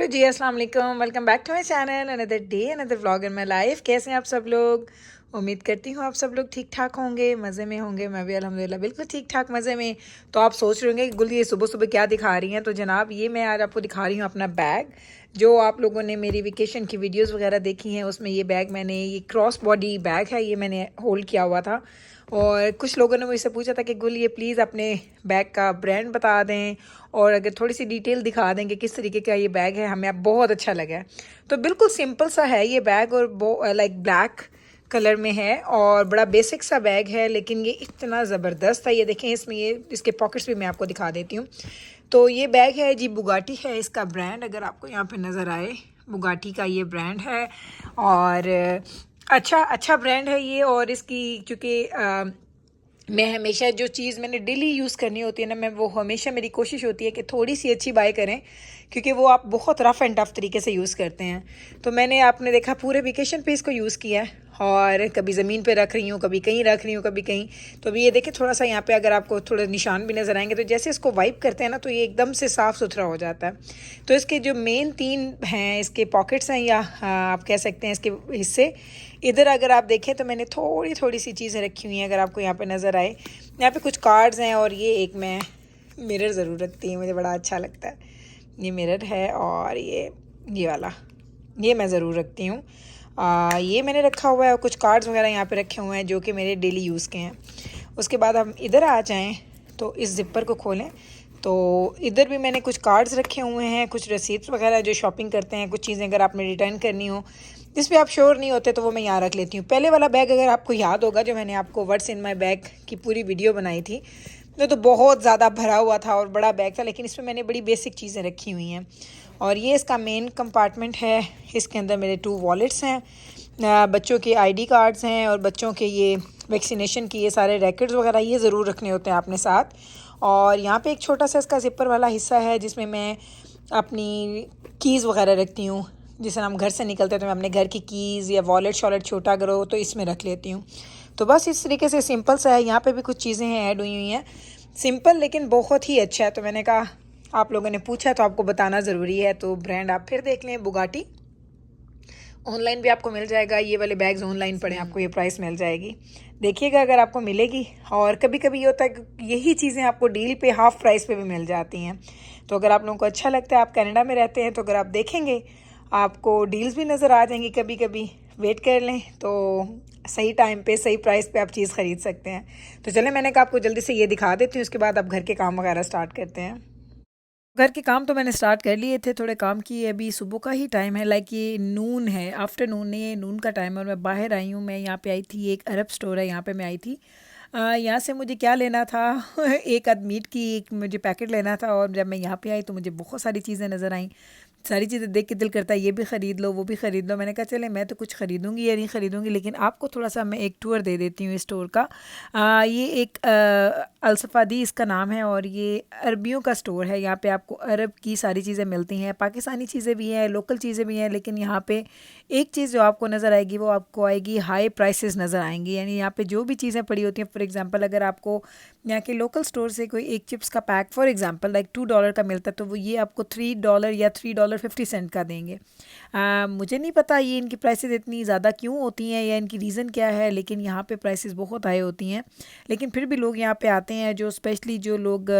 Hello जी, अस्सलाम वालेकुम। Welcome back to my channel. Another day another vlog in my life. कैसे हैं आप सब लोग? उम्मीद करती हूँ आप सब लोग ठीक ठाक होंगे, मज़े में होंगे। मैं भी अल्हम्दुलिल्लाह बिल्कुल ठीक ठाक मज़े में। तो आप सोच रहे होंगे कि गुल ये सुबह सुबह क्या दिखा रही हैं। तो जनाब ये मैं आज आपको दिखा रही हूँ अपना बैग। जो आप लोगों ने मेरी वेकेशन की वीडियोस वगैरह देखी हैं उसमें ये बैग मैंने, ये क्रॉस बॉडी बैग है, ये मैंने होल्ड किया हुआ था। और कुछ लोगों ने मुझसे पूछा था कि गुल ये प्लीज़ अपने बैग का ब्रांड बता दें और अगर थोड़ी सी डिटेल दिखा दें कि किस तरीके का ये बैग है, हमें अब बहुत अच्छा लगा है। तो बिल्कुल सिंपल सा है ये बैग और लाइक ब्लैक कलर में है और बड़ा बेसिक सा बैग है, लेकिन ये इतना ज़बरदस्त है। ये देखें, इसमें ये इसके पॉकेट्स भी मैं आपको दिखा देती हूँ। तो ये बैग है जी, बुगाटी है इसका ब्रांड, अगर आपको यहाँ पे नज़र आए, बुगाटी का ये ब्रांड है। और अच्छा अच्छा ब्रांड है ये। और इसकी चूँकि मैं हमेशा जो चीज़ मैंने डेली यूज़ करनी होती है ना, मैं वो हमेशा मेरी कोशिश होती है कि थोड़ी सी अच्छी बाय करें, क्योंकि वो आप बहुत रफ़ एंड टफ़ तरीके से यूज़ करते हैं। तो मैंने, आपने देखा, पूरे वेकेशन पे इसको यूज़ किया है और कभी ज़मीन पे रख रही हूँ, कभी कहीं रख रही हूँ, कभी कहीं। तो अभी ये देखिए, थोड़ा सा यहाँ पे अगर आपको थोड़े निशान भी नज़र आएंगे तो जैसे इसको वाइप करते हैं ना तो ये एकदम से साफ़ सुथरा हो जाता है। तो इसके जो मेन 3 हैं, इसके पॉकेट्स हैं या आप कह सकते हैं इसके हिस्से, इधर अगर आप देखें तो मैंने थोड़ी थोड़ी सी चीज़ें रखी हुई हैं, अगर आपको यहाँ पे नज़र आए। यहाँ पे कुछ कार्ड्स हैं और ये एक मैं मिरर ज़रूर रखती हूँ, मुझे बड़ा अच्छा लगता है ये मिरर है। और ये वाला ये मैं ज़रूर रखती हूँ। ये मैंने रखा हुआ है और कुछ कार्ड्स वगैरह यहाँ पे रखे हुए हैं जो कि मेरे डेली यूज़ के हैं। उसके बाद हम इधर आ जाएं तो इस ज़िपर को खोलें तो इधर भी मैंने कुछ कार्ड्स रखे हुए हैं, कुछ रसीद्स वगैरह जो शॉपिंग करते हैं, कुछ चीज़ें अगर आपने रिटर्न करनी हो जिस पे आप श्योर नहीं होते तो वो मैं यहाँ रख लेती हूँ। पहले वाला बैग अगर आपको याद होगा, जो मैंने आपको व्हाट्स इन माई बैग की पूरी वीडियो बनाई थी, तो बहुत ज़्यादा भरा हुआ था और बड़ा बैग था, लेकिन इसमें मैंने बड़ी बेसिक चीज़ें रखी हुई हैं। और ये इसका मेन कंपार्टमेंट है। इसके अंदर मेरे 2 वॉलेट्स हैं, बच्चों के आईडी कार्ड्स हैं और बच्चों के ये वैक्सीनेशन की ये सारे रैकेट्स वगैरह ये ज़रूर रखने होते हैं अपने साथ। और यहाँ पे एक छोटा सा इसका ज़िपर वाला हिस्सा है जिसमें मैं अपनी कीज़ वगैरह रखती हूँ। जिस हम घर से निकलते हैं तो मैं अपने घर की कीज़ या वॉलेट शॉलेट छोटा अगर हो तो इसमें रख लेती हूँ। तो बस इस तरीके से सिंपल सा है। यहाँ पे भी कुछ चीज़ें हैं ऐड हुई हैं, सिंपल लेकिन बहुत ही अच्छा है। तो मैंने कहा आप लोगों ने पूछा तो आपको बताना ज़रूरी है। तो ब्रांड आप फिर देख लें, बुगाटी। ऑनलाइन भी आपको मिल जाएगा, ये वाले बैग्स ऑनलाइन पड़े आपको ये प्राइस मिल जाएगी, देखिएगा अगर आपको मिलेगी। और कभी कभी ये होता है कि यही चीज़ें आपको डील पे हाफ़ प्राइस पे भी मिल जाती हैं। तो अगर आप लोगों को अच्छा लगता है, आप कनाडा में रहते हैं, तो अगर आप देखेंगे आपको डील्स भी नज़र आ जाएंगी। कभी कभी वेट कर लें तो सही टाइम पे सही प्राइस पे आप चीज़ ख़रीद सकते हैं। तो चलें, मैंने कहा आपको जल्दी से ये दिखा देती हूँ, उसके बाद आप घर के काम वगैरह स्टार्ट करते हैं। घर के काम तो मैंने स्टार्ट कर लिए थे, थोड़े काम किए। अभी सुबह का ही टाइम है, लाइक ये नून है, आफ्टरनून, ये नून का टाइम है और मैं बाहर आई हूँ। मैं यहाँ पे आई थी, एक अरब स्टोर है यहाँ पे मैं आई थी। यहाँ से मुझे क्या लेना था एक आध मीट की एक मुझे पैकेट लेना था। और जब मैं यहाँ पे आई तो मुझे बहुत सारी चीज़ें नज़र आईं। सारी चीज़ें देख के दिल करता है ये भी ख़रीद लो वो भी ख़रीद लो। मैंने कहा चले मैं तो कुछ ख़रीदूँगी या नहीं ख़रीदूँगी, लेकिन आपको थोड़ा सा मैं एक टूर दे देती हूँ इस स्टोर का। ये एक अलसफ़ादी इसका नाम है और ये अरबियों का स्टोर है। यहाँ पे आपको अरब की सारी चीज़ें मिलती हैं, पाकिस्तानी चीज़ें भी हैं, लोकल चीज़ें भी हैं। लेकिन यहाँ पे एक चीज़ जो आपको नज़र आएगी वो आपको आएगी हाई प्राइसेस नज़र आएंगी। यानी यहाँ पे जो भी चीज़ें पड़ी होती हैं, फॉर एग्जांपल अगर आपको यहाँ के लोकल स्टोर से कोई एक चिप्स का पैक फॉर एग्जांपल लाइक $2 का मिलता है, तो वो ये आपको $3 या $3.50 का देंगे। मुझे नहीं पता ये इनकी प्राइसेस इतनी ज़्यादा क्यों होती हैं या इनकी रीज़न क्या है, लेकिन यहाँ पे प्राइसेस बहुत हाई होती हैं। लेकिन फिर भी लोग यहाँ पे आते हैं, जो स्पेशली जो लोग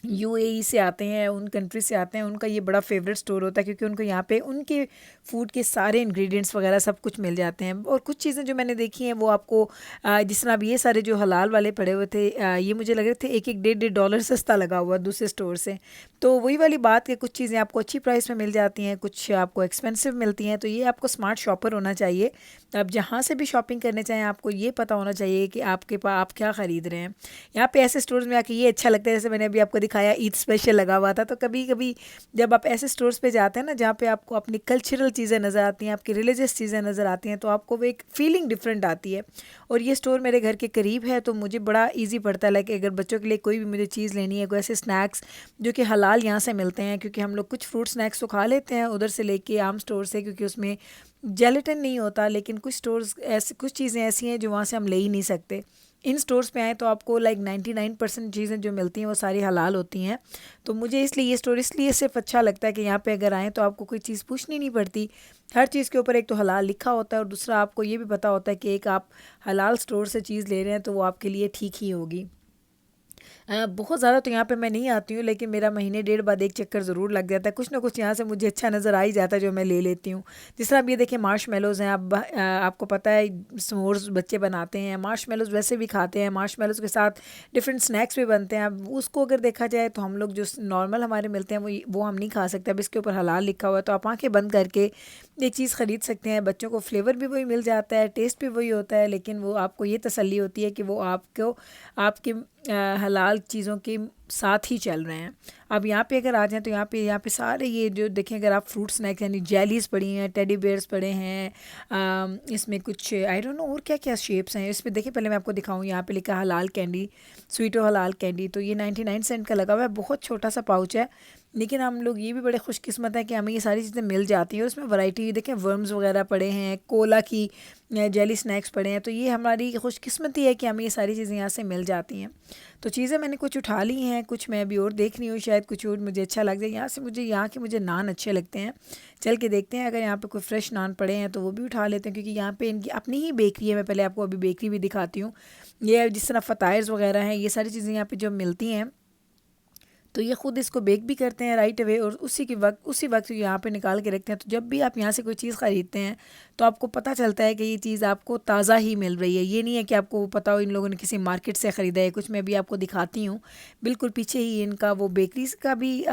यूएई से आते हैं, उन कंट्री से आते हैं, उनका ये बड़ा फेवरेट स्टोर होता है, क्योंकि उनको यहाँ पे उनके फूड के सारे इंग्रेडिएंट्स वगैरह सब कुछ मिल जाते हैं। और कुछ चीज़ें जो मैंने देखी हैं वो आपको जिस तरह अब ये सारे जो हलाल वाले पड़े हुए थे, ये मुझे लग रहे थे एक एक $1.5 सस्ता लगा हुआ दूसरे स्टोर से। तो वही वाली बात कि कुछ चीज़ें आपको अच्छी प्राइस में मिल जाती हैं, कुछ आपको एक्सपेंसिव मिलती हैं। तो ये आपको स्मार्ट शॉपर होना चाहिए। आप जहाँ से भी शॉपिंग करने चाहें आपको ये पता होना चाहिए कि आपके पास आप क्या ख़रीद रहे हैं। यहाँ पे ऐसे स्टोर्स में आके ये अच्छा लगता है, जैसे मैंने अभी आपको दिखाया ईद स्पेशल लगा हुआ था। तो कभी कभी जब आप ऐसे स्टोर्स पे जाते हैं ना, जहाँ पे आपको अपनी कल्चरल चीज़ें नज़र आती हैं, आपकी रिलीजियस चीज़ें नज़र आती हैं, तो आपको वो एक फीलिंग डिफरेंट आती है। और ये स्टोर मेरे घर के करीब है तो मुझे बड़ा ईजी पड़ता है। लाइक अगर बच्चों के लिए कोई भी मुझे चीज़ लेनी है, कोई ऐसे स्नैक्स जो कि हलाल यहाँ से मिलते हैं, क्योंकि हम लोग कुछ फ्रूट स्नैक्स तो खा लेते हैं उधर से लेके आम स्टोर से, क्योंकि उसमें जेलेटिन नहीं होता। लेकिन कुछ स्टोर्स ऐसे, कुछ चीज़ें ऐसी हैं जो वहाँ से हम ले ही नहीं सकते। इन स्टोर्स पे आएँ तो आपको लाइक 99% चीज़ें जो मिलती हैं वो सारी हलाल होती हैं। तो मुझे इसलिए ये स्टोर इसलिए सिर्फ अच्छा लगता है कि यहाँ पे अगर आएँ तो आपको कोई चीज़ पूछनी नहीं पड़ती। हर चीज़ के ऊपर एक तो हलाल लिखा होता है और दूसरा आपको ये भी पता होता है कि एक आप हलाल स्टोर से चीज़ ले रहे हैं तो वो आपके लिए ठीक ही होगी। बहुत ज़्यादा तो यहाँ पे मैं नहीं आती हूँ, लेकिन मेरा महीने डेढ़ बाद एक चक्कर ज़रूर लग जाता है। कुछ ना कुछ यहाँ से मुझे अच्छा नज़र आ ही जाता है जो मैं ले लेती हूँ। जिस तरह अब ये देखिए मार्शमेलोज़ हैं, अब आपको पता है s'mores बच्चे बनाते हैं, मार्शमेलोज़ वैसे भी खाते हैं, मार्शमेलोज़ के साथ डिफरेंट स्नैक्स भी बनते हैं। अब उसको अगर देखा जाए तो हम लोग जो नॉर्मल हमारे मिलते हैं वो हम नहीं खा सकते। अब इसके ऊपर हलाल लिखा हुआ है तो आप आँखें बंद करके ये चीज़ ख़रीद सकते हैं। बच्चों को फ्लेवर भी वही मिल जाता है, टेस्ट भी वही होता है, लेकिन वो आपको ये तसल्ली होती है कि वो आपको आपके हलाल चीज़ों के साथ ही चल रहे हैं। अब यहाँ पे अगर आ जाएँ तो यहाँ पे सारे ये जो देखें, अगर आप फ्रूट स्नैक्स यानी जेलीज़ पड़ी हैं, टेडी बेयर्स पड़े हैं, इसमें कुछ आई डोंट नो और क्या क्या शेप्स हैं। इस पे देखिए, पहले मैं आपको दिखाऊँ, यहाँ पे लिखा है हलाल कैंडी, स्वीटो हलाल कैंडी। तो ये 99 सेंट का लगा हुआ है, बहुत छोटा सा पाउच है, लेकिन हम लोग ये भी बड़े खुशकिस्मत हैं कि हमें ये सारी चीज़ें मिल जाती हैं और उसमें वैरायटी देखें, वर्म्स वगैरह पड़े हैं, कोला की जेली स्नैक्स पड़े हैं। तो ये हमारी खुशकिस्मती है कि हमें ये सारी चीज़ें यहाँ से मिल जाती हैं। तो चीज़ें मैंने कुछ उठा ली हैं, कुछ मैं अभी और देख रही हूँ, शायद कुछ और मुझे अच्छा लग जाए। यहाँ से मुझे नान अच्छे लगते हैं, चल के देखते हैं। अगर यहाँ पे कोई फ्रेश नान पड़े हैं तो वो भी उठा लेते हैं, क्योंकि यहाँ पे इनकी अपनी ही बेकरी है। मैं पहले आपको अभी बेकरी भी दिखाती हूँ। ये जिस तरह फ़तायर्स वगैरह हैं, ये सारी चीज़ें यहाँ पे जो मिलती हैं, तो ये ख़ुद इसको बेक भी करते हैं राइट अवे, और उसी वक्त यहाँ पे निकाल के रखते हैं। तो जब भी आप यहाँ से कोई चीज़ ख़रीदते हैं तो आपको पता चलता है कि ये चीज़ आपको ताज़ा ही मिल रही है। ये नहीं है कि आपको पता हो इन लोगों ने किसी मार्केट से ख़रीदा है कुछ। मैं अभी आपको दिखाती हूँ, बिल्कुल पीछे ही इनका वो बेकरी का भी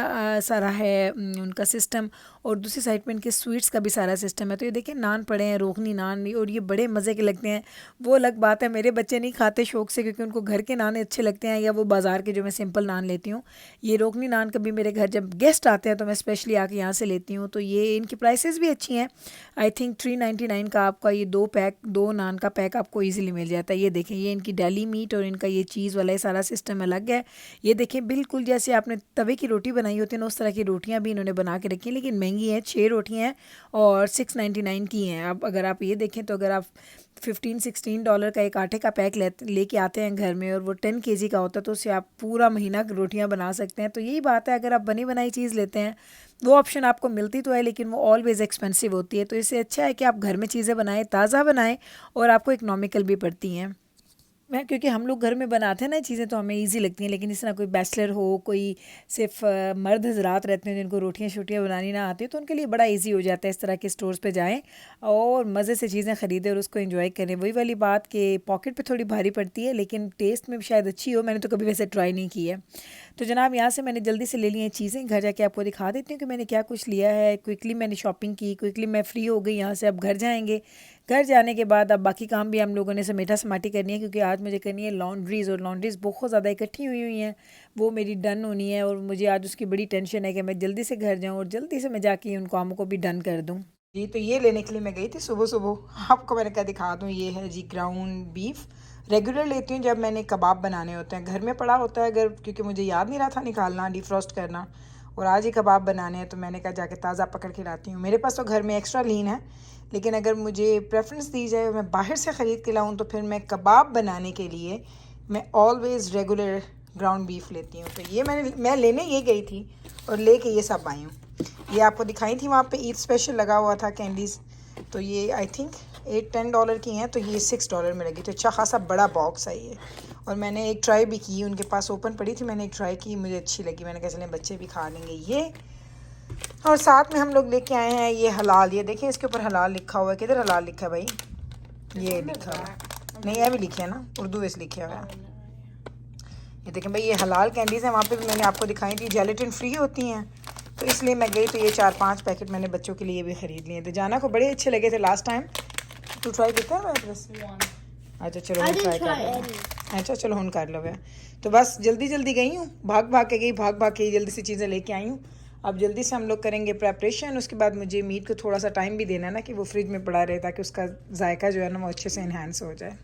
सारा है उनका सिस्टम, और दूसरी साइड पर इनके स्वीट्स का भी सारा सिस्टम है। तो ये देखिए नान पड़े हैं, रोगनी नान, और ये बड़े मज़े के लगते हैं। वो अलग बात है, मेरे बच्चे नहीं खाते शौक़ से, क्योंकि उनको घर के नान अच्छे लगते हैं, या वो बाज़ार के जो मैं सिंपल नान लेती हूँ। ये रोगनी नान कभी मेरे घर जब गेस्ट आते हैं तो मैं स्पेशली आके यहाँ से लेती हूँ। तो ये इनकी प्राइसेस भी अच्छी हैं। आई थिंक 399 का आपका ये दो नान का पैक आपको इजीली मिल जाता है। ये देखें, ये इनकी डेली मीट और इनका ये चीज़ वाला सारा सिस्टम अलग है। ये देखें, बिल्कुल जैसे आपने तवे की रोटी बनाई होती है ना, उस तरह की रोटियाँ भी इन्होंने बना के रखी हैं, लेकिन महंगी हैं। 6 रोटियाँ हैं और 699 की हैं। अब अगर आप ये देखें तो अगर आप $15-16 का एक आटे का पैक लेके आते हैं घर में, और वो 10 केजी का होता है, तो उससे आप पूरा महीना रोटियां बना सकते हैं। तो यही बात है, अगर आप बनी बनाई चीज़ लेते हैं वो ऑप्शन आपको मिलती तो है, लेकिन वो ऑलवेज़ एक्सपेंसिव होती है। तो इससे अच्छा है कि आप घर में चीज़ें बनाएं, ताज़ा बनाएं, और आपको इकनॉमिकल भी पड़ती हैं। क्योंकि हम लोग घर में बनाते हैं ना चीज़ें, तो हमें इजी लगती हैं, लेकिन इस तरह कोई बैचलर हो, कोई सिर्फ मर्द हजरात रहते हैं जिनको रोटियां शोटियाँ बनानी ना आती, तो उनके लिए बड़ा इजी हो जाता है इस तरह के स्टोर्स पे जाएं और मज़े से चीज़ें ख़रीदें और उसको एंजॉय करें। वही वाली बात कि पॉकेट पे थोड़ी भारी पड़ती है, लेकिन टेस्ट में भी शायद अच्छी हो। मैंने तो कभी वैसे ट्राई नहीं की है। तो जनाब, यहाँ से मैंने जल्दी से ले ली हैं चीज़ें, घर जाके आपको दिखा देती हूँ कि मैंने क्या कुछ लिया है। क्विकली मैंने शॉपिंग की, क्विकली मैं फ़्री हो गई यहाँ से। अब घर जाएंगे, घर जाने के बाद अब बाकी काम भी हम लोगों ने समेटा समाटी करनी है, क्योंकि आज मुझे करनी है लॉन्ड्रीज़, और लॉन्ड्रीज़ बहुत ज़्यादा इकट्ठी हुई हैं, वो मेरी डन होनी है, और मुझे आज उसकी बड़ी टेंशन है कि मैं जल्दी से घर जाऊँ और जल्दी से मैं जाके उन कामों को भी डन कर दूँ। जी, तो ये लेने के लिए मैं गई थी सुबह सुबह। आपको मैंने कहा दिखा दूँ, ये है जी ग्राउंड बीफ। रेगुलर लेती हूँ जब मैंने कबाब बनाने होते हैं। घर में पड़ा होता है अगर, क्योंकि मुझे याद नहीं रहा था निकालना, डिफ्रॉस्ट करना, और आज ही कबाब बनाने हैं, तो मैंने कहा जाके ताज़ा पकड़ के लाती हूँ। मेरे पास तो घर में एक्स्ट्रा लीन है, लेकिन अगर मुझे प्रेफरेंस दी जाए मैं बाहर से ख़रीद के लाऊँ, तो फिर मैं कबाब बनाने के लिए मैं ऑलवेज़ रेगुलर ग्राउंड बीफ लेती हूँ। तो ये मैं लेने ये गई थी और लेके ये सब आई हूँ। ये आपको दिखाई थी वहाँ पे ईद स्पेशल लगा हुआ था कैंडीज़, तो ये आई थिंक $8-10 की हैं, तो ये $6 में लगी। तो अच्छा खासा बड़ा बॉक्स है ये, और मैंने एक ट्राई भी की, उनके पास ओपन पड़ी थी, मैंने एक ट्राई की, मुझे अच्छी लगी। मैंने कहा चलें बच्चे भी खा लेंगे ये। और साथ में हम लोग लेके आए हैं ये हलाल। ये देखें, इसके ऊपर हलाल लिखा हुआ है। किधर हलाल लिखा है भाई? ये लिखा हुआ है, नहीं ये भी लिखे है ना, उर्दू में लिखे हुआ है। ये देखें भाई, ये हलाल कैंडीज़ हैं। वहाँ पे भी मैंने आपको दिखाई थी, जेलेटिन फ्री होती हैं, तो इसलिए मैं गई तो ये 4-5 पैकेट मैंने बच्चों के लिए भी ख़रीद लिए। तो जाना को बड़े अच्छे लगे थे लास्ट टाइम। तू ट्राई किया है बस? अच्छा चलो हम ट्राई कर लो। अच्छा चलो हम कर लो। तो बस जल्दी गई हूँ, भाग भाग के जल्दी से चीज़ें लेके आई हूँ। अब जल्दी से हम लोग करेंगे प्रेपरेशन। उसके बाद मुझे मीट को थोड़ा सा टाइम भी देना है ना, कि वो फ्रिज में पड़ा रहे, ताकि उसका जायका जो है ना वो अच्छे से इन्हांस हो जाए।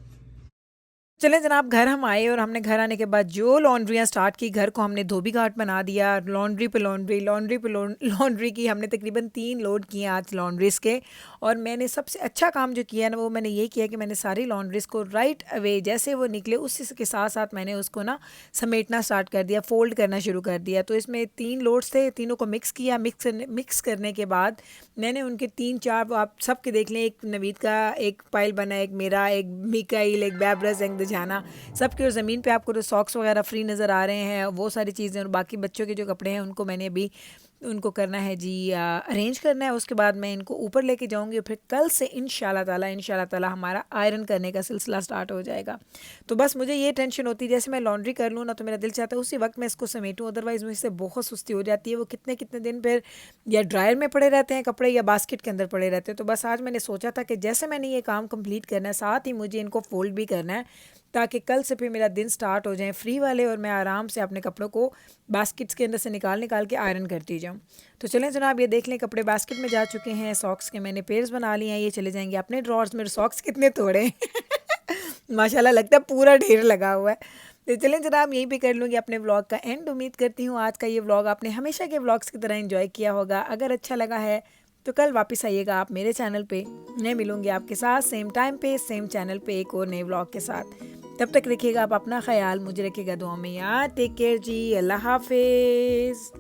चलें जनाब, घर हम आए और हमने घर आने के बाद जो लॉन्ड्रियाँ स्टार्ट की, घर को हमने धोबी घाट बना दिया। लॉन्ड्री पे लॉन्ड्री, लॉन्ड्री पे लॉन्ड्री की हमने तकरीबन 3 लोड किए आज लॉन्ड्रीज़ के। और मैंने सबसे अच्छा काम जो किया ना, वो मैंने ये किया कि मैंने सारी लॉन्ड्रीज़ को राइट अवे जैसे वो निकले उसी के साथ साथ मैंने उसको ना समेटना स्टार्ट कर दिया, फ़ोल्ड करना शुरू कर दिया। तो इसमें 3 लोड्स थे, तीनों को मिक्स किया। मिक्स करने के बाद मैंने उनके 3-4, वो आप सबके देख लें, एक नवीद का एक पाइल बना, एक मेरा, एक मिकाइल, एक बैबरस, एक दजाना, सबके। और ज़मीन पे आपको जो सॉक्स वगैरह फ्री नज़र आ रहे हैं वो सारी चीज़ें, और बाकी बच्चों के जो कपड़े हैं उनको मैंने अभी उनको करना है जी, अरेंज करना है। उसके बाद मैं इनको ऊपर लेके जाऊंगी और फिर कल से इंशाल्लाह ताला हमारा आयरन करने का सिलसिला स्टार्ट हो जाएगा। तो बस मुझे ये टेंशन होती है, जैसे मैं लॉन्ड्री कर लूँ ना तो मेरा दिल चाहता है उसी वक्त मैं इसको समेटूँ, अदरवाइज़ मुझसे बहुत सुस्ती हो जाती है। वो कितने कितने दिन फिर या ड्रायर में पड़े रहते हैं कपड़े या बास्केट के अंदर पड़े रहते हैं। तो बस आज मैंने सोचा था कि जैसे मैंने ये काम कंप्लीट करना है, साथ ही मुझे इनको फोल्ड भी करना है, ताकि कल से फिर मेरा दिन स्टार्ट हो जाए फ्री वाले, और मैं आराम से अपने कपड़ों को बास्केट्स के अंदर से निकाल निकाल के आयरन करती जाऊँ। तो चलें जनाब, ये देख लें कपड़े बास्केट में जा चुके हैं। सॉक्स के मैंने पेयर्स बना लिए हैं, ये चले जाएंगे अपने ड्रॉर्स। मेरे सॉक्स कितने तोड़े हैं माशाल्लाह, लगता है पूरा ढेर लगा हुआ है। तो चलें जनाब, यहीं पे कर लूँगी अपने व्लॉग का एंड। उम्मीद करती हूँ आज का ये व्लॉग आपने हमेशा के व्लॉग्स की तरह एंजॉय किया होगा। अगर अच्छा लगा है तो कल वापस आइएगा आप मेरे चैनल पे। मैं मिलूँगी आपके साथ सेम टाइम पे सेम चैनल पे एक और नए व्लॉग के साथ। तब तक रखिएगा आप अपना ख्याल, मुझे रखिएगा दुआ में याद। टेक केयर जी, अल्लाह हाफिज़।